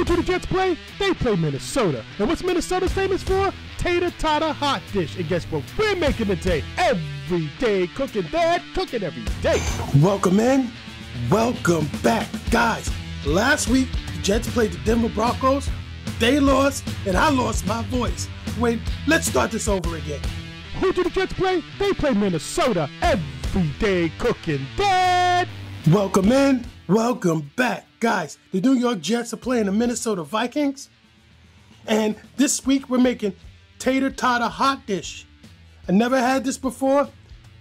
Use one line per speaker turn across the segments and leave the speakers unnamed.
Who do the Jets play? They play Minnesota. And what's Minnesota famous for? Tater Tot Hot Dish. And guess what we're making today? Every day cooking, Dad, cooking every day.
Welcome in, welcome back. Guys, last week the Jets played the Denver Broncos. They lost, and I lost my voice. Wait, let's start this over again.
Who do the Jets play? They play Minnesota. Every day cooking, Dad.
Welcome in, welcome back. Guys, the New York Jets are playing the Minnesota Vikings. And this week we're making Tater Tot Hot Dish. I never had this before.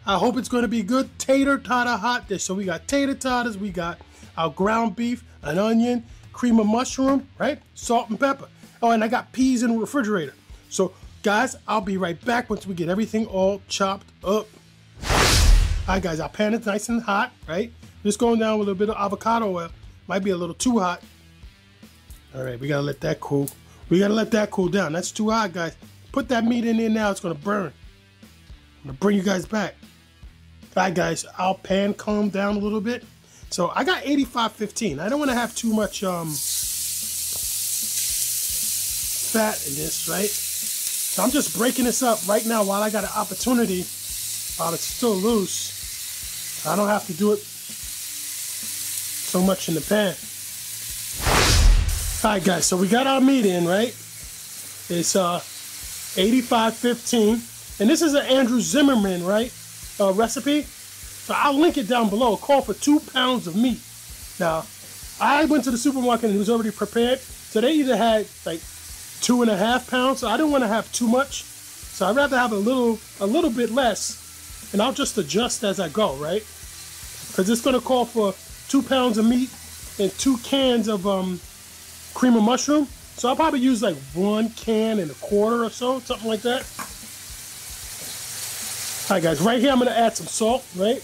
I hope it's going to be good. Tater Tot Hot Dish. So we got tater totters, we got our ground beef, an onion, cream of mushroom, right? Salt and pepper. Oh, and I got peas in the refrigerator. So guys, I'll be right back once we get everything all chopped up. All right, guys, our pan is nice and hot, right? Just going down with a little bit of avocado oil. Might be a little too hot. All right, we gotta let that cool. We gotta let that cool down. That's too hot, guys. Put that meat in there now, it's gonna burn. I'm gonna bring you guys back. All right, guys, our pan calmed down a little bit. So I got 85-15. I don't wanna have too much fat in this, right? So I'm just breaking this up right now while I got an opportunity, while it's still loose. I don't have to do it so much in the pan. All right, guys, so we got our meat in, right? It's 85-15, and this is an Andrew Zimmerman, right, recipe. So I'll link it down below. It called for 2 pounds of meat. Now, I went to the supermarket and it was already prepared, so they either had like 2.5 pounds. So I didn't want to have too much, so I'd rather have a little bit less, and I'll just adjust as I go, right? Because it's going to call for 2 pounds of meat and 2 cans of cream of mushroom. So I'll probably use like 1 can and a quarter or so, something like that. All right, guys, right here I'm going to add some salt, right?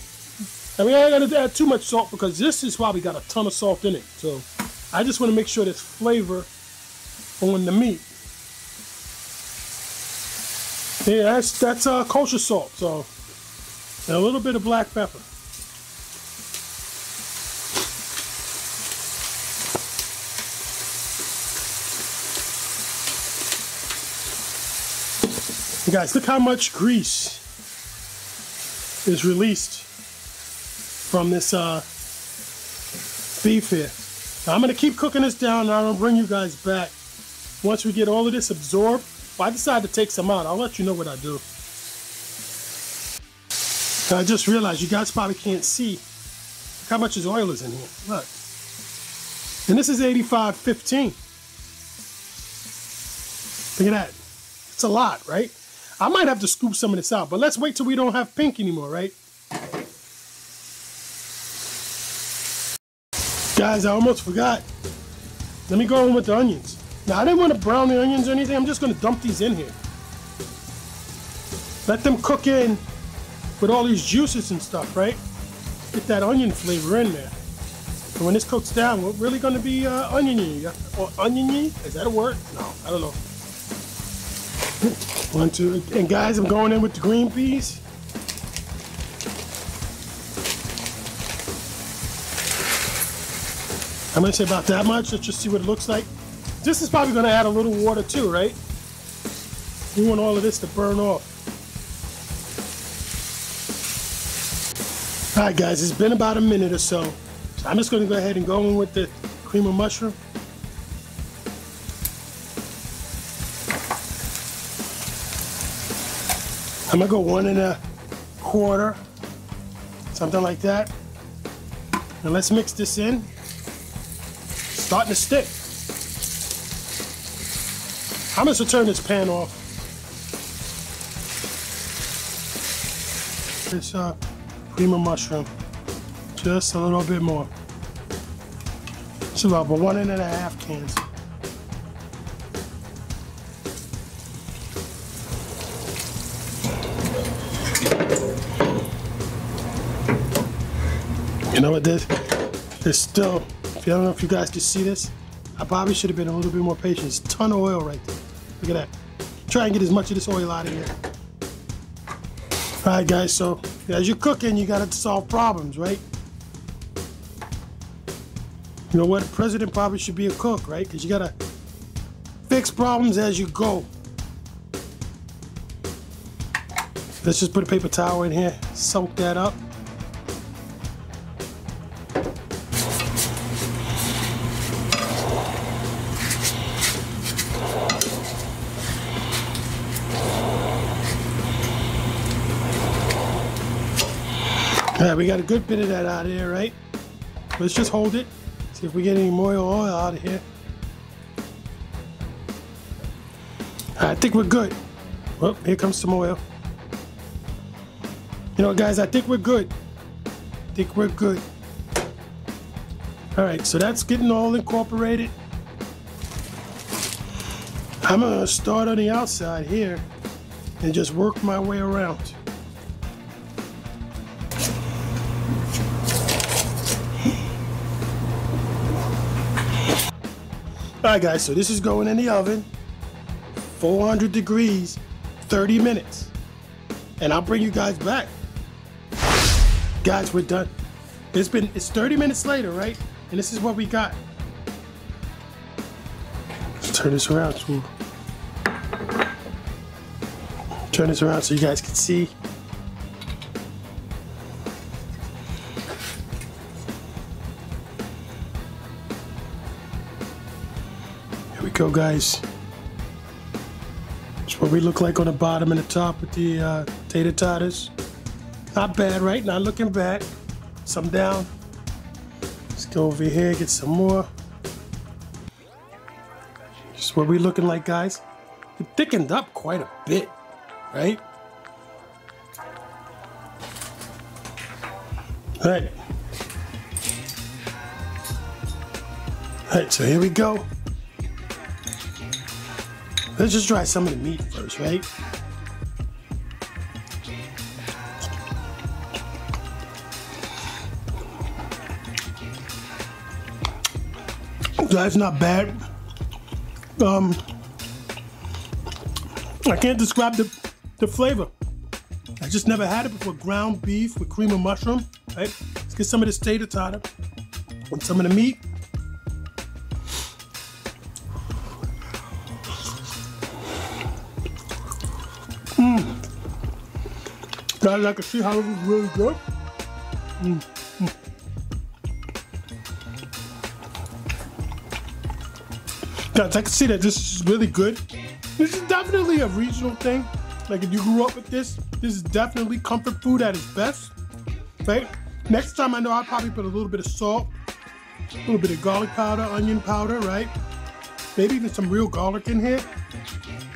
And we ain't going to add too much salt because this is probably got a ton of salt in it. So I just want to make sure there's flavor on the meat. Yeah, that's kosher salt. So and a little bit of black pepper. And guys, look how much grease is released from this beef here. Now, I'm going to keep cooking this down, and I'm going to bring you guys back once we get all of this absorbed. Well, I decided to take some out. I'll let you know what I do. I just realized you guys probably can't see how much oil is in here. Look. And this is 85-15. Look at that. It's a lot, right? I might have to scoop some of this out, but let's wait till we don't have pink anymore, right? Guys, I almost forgot. Let me go in with the onions. Now, I didn't want to brown the onions or anything. I'm just going to dump these in here. Let them cook in with all these juices and stuff, right? Get that onion flavor in there. And when this cooks down, we're really going to be onion-y. Or onion-y? Is that a word? No, I don't know. 1, 2, and guys, I'm going in with the green peas. I'm going to say about that much. Let's just see what it looks like. This is probably going to add a little water too, right? We want all of this to burn off. All right, guys, it's been about a minute or so. So I'm just going to go ahead and go in with the cream of mushroom. I'm going to go 1 1/4, something like that. And let's mix this in. It's starting to stick. I'm just going to turn this pan off. This cream of mushroom. Just a little bit more. It's about 1.5 cans. You know what, there's still, I don't know if you guys can see this, I probably should have been a little bit more patient. There's a ton of oil right there. Look at that. Try and get as much of this oil out of here. All right, guys, so as you're cooking, you got to solve problems, right? You know what? The president probably should be a cook, right? Because you gotta fix problems as you go. Let's just put a paper towel in here, soak that up. All right, we got a good bit of that out of here, right? Let's just hold it. See if we get any more oil out of here. I think we're good. Well, here comes some oil. You know, guys, I think we're good. I think we're good. All right, so that's getting all incorporated. I'm gonna start on the outside here and just work my way around. All right, guys, so this is going in the oven, 400 degrees, 30 minutes. And I'll bring you guys back. Guys, we're done. It's 30 minutes later, right? And this is what we got. Let's turn this around. Turn this around so you guys can see. Here we go, guys. That's what we look like on the bottom and the top with the tater totters. Not bad, right? Not looking bad. Some down. Let's go over here, get some more. Just what we looking like, guys. It thickened up quite a bit, right? All right. All right, so here we go. Let's just try some of the meat first, right? That's not bad. I can't describe the flavor. I just never had it before. Ground beef with cream of mushroom, right? Let's get some of this tater tot and some of the meat. Guys, I can see how it was really good. Guys, I can see that this is really good. This is definitely a regional thing. Like if you grew up with this is definitely comfort food at its best, right? Next time I know I'll probably put a little bit of salt, a little bit of garlic powder, onion powder, right? Maybe even some real garlic in here.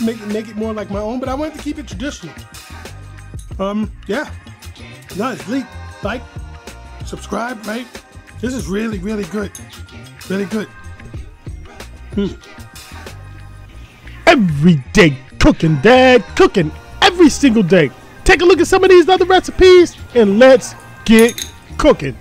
Make it more like my own, but I wanted to keep it traditional. Yeah. Guys, like, subscribe, right? This is really, really good. Really good.
Every day cooking, Dad. Cooking every single day. Take a look at some of these other recipes and let's get cooking.